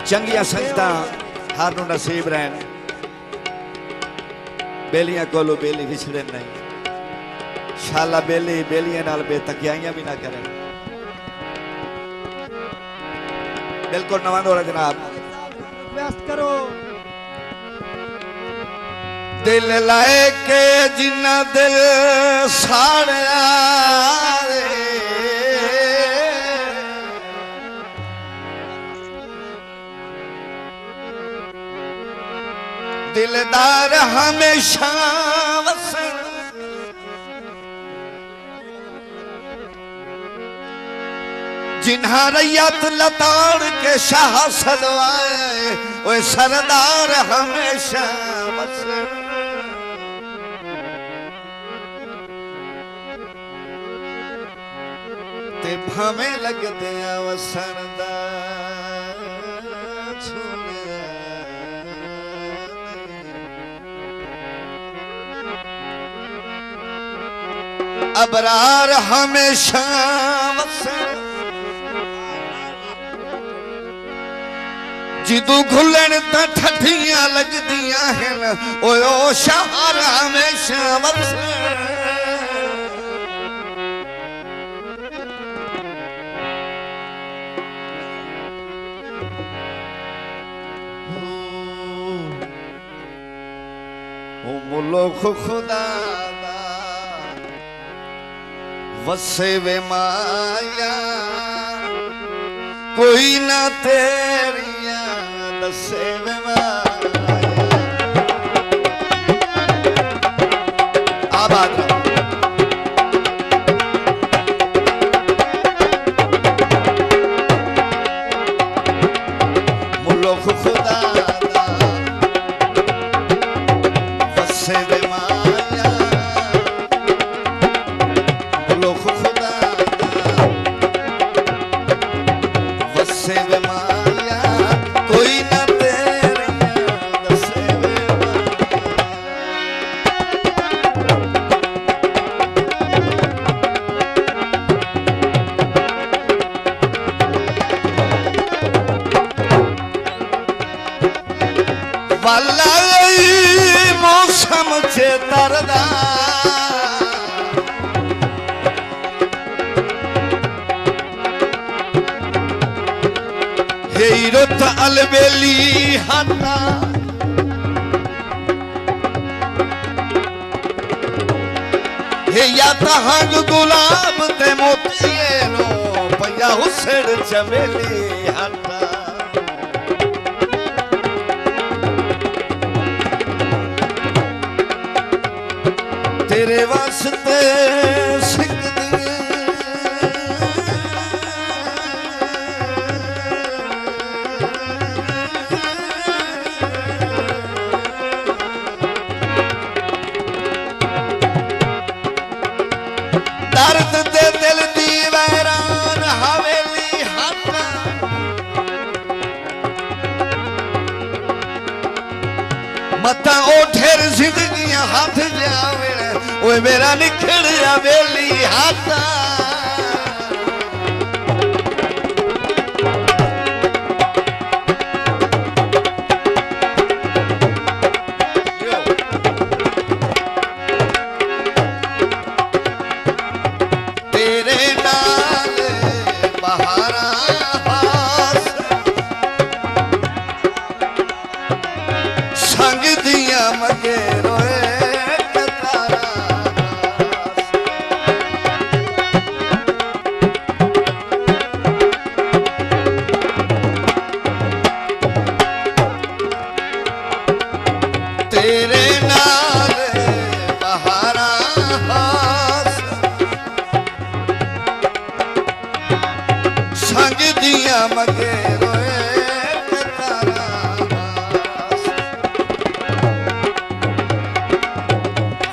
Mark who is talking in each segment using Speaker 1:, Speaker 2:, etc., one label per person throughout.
Speaker 1: चंगिया संगतां हर नूं नसीब रहन। बेलियां कोलों बेली विछड़े नहीं। शाला बेली बेलियां नाल बेतकियाइयां भी ना करें। बिल्कुल नवां दौर है जनाब।
Speaker 2: रिक्वेस्ट करो।
Speaker 1: दिल लाए के जिन्ना दिल साड़िया दिलदार हमेशा वसन जिन्हा रैयत लताड़ के शाह सदवाए ओए सरदार हमेशा वसन। ते भावे लगदे वसन दा अबरार हमेशा वसन जिदू घुलन तो ठठियां लगदियां हैं ओए ओ शहर हमेशा वसन। ओ मुल्क खुदा वसे वे माया कोई ना तेरिया दसे वे माया। आबाद रहो। मुल्क खुदा वसे वे माया मुल्क खुदा वसे वे माया कोई ना तेरिया दसे वे वाला मौसम चे तरदा हे रुत अलबेली हाथा हे या तहंग गुलाब ते मोतिए नो पया हुसड़ चमेली हाथा। तेरे वास्ते दर्द दे दिल दी वैरान हवेली हाथा मता ओ ढेर जिंदगियां हाथ जावे ओए मेरा निखड़िया बेली हाथा। तेरे नाल बहारा हास संग दिया मगे रोए कतारा तेरे नाल बहारा हास संग दिया मगे रोए कतारा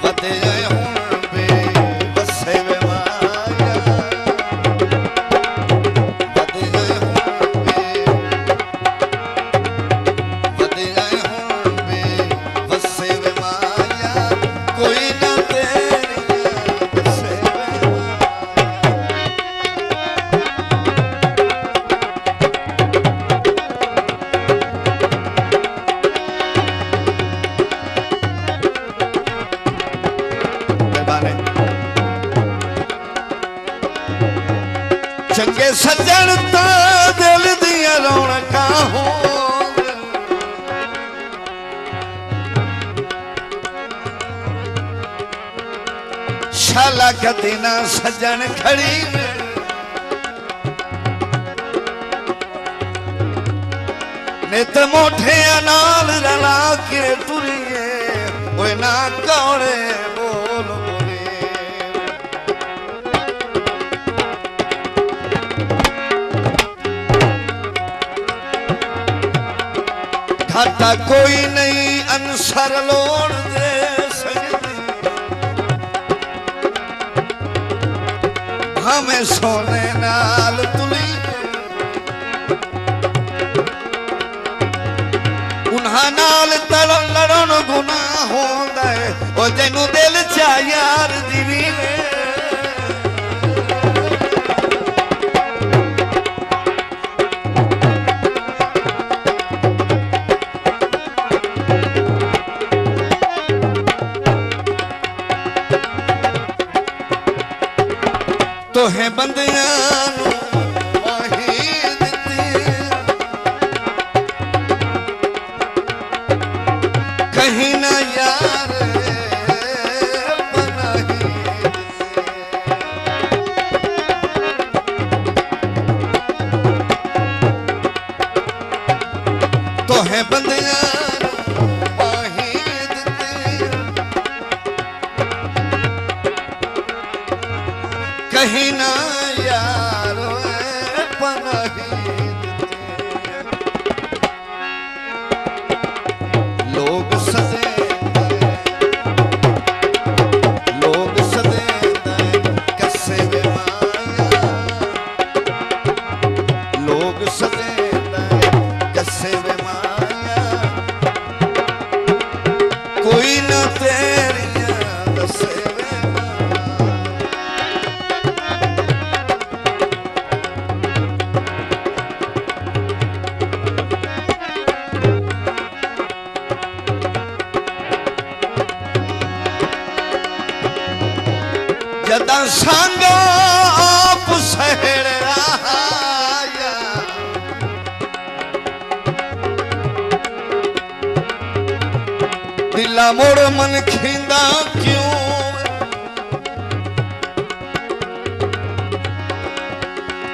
Speaker 1: वदे हुण बे वसे वे माया वदे हुण बे वदे हुण बे वसे वे माया कोई ना तेरिया दसे वे माया। मिलन ता दिल दिया रौनका हो शाला कदी ना सजन खड़ी नित मोठे नाल रला के तुरिए ओए ना कौड़े बोल बोले घाटा कोई नहीं अनसर लोड़ दे सकती हमें सोने नाल तुली उन्हां नाल लड़न गुनाह होंदा है ओ जैनू दिल चा यार दी वीणे तोहे बंदियां नू कहीं ना यार बनाही तो है बंदियां पाही कहीं ना यार बनाही लोग सदे कसे वे माया लोग सदे कसे वे माया कोई न तेरिया दसे वे जदा संग आप सहड़ आया दिला मोड़ मन खींदा क्यों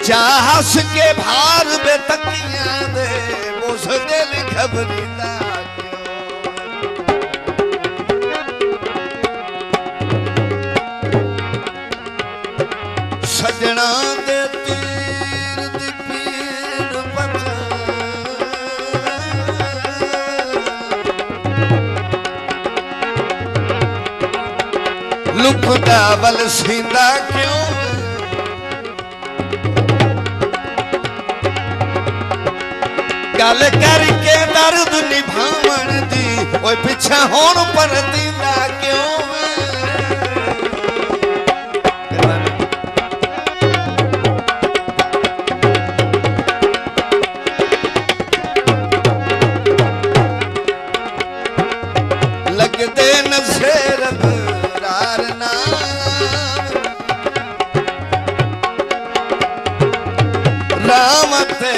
Speaker 1: चाहस के भार बेतकियां दे मुझ दिल घबरीदा सजना दे तीर दी पीड़ बचा लुकदा वल सींदा क्यों गल करके दर्द निभावन दी ओए पिछा होण पर दींदा क्यों लगदे नज़र रार नाम राम ते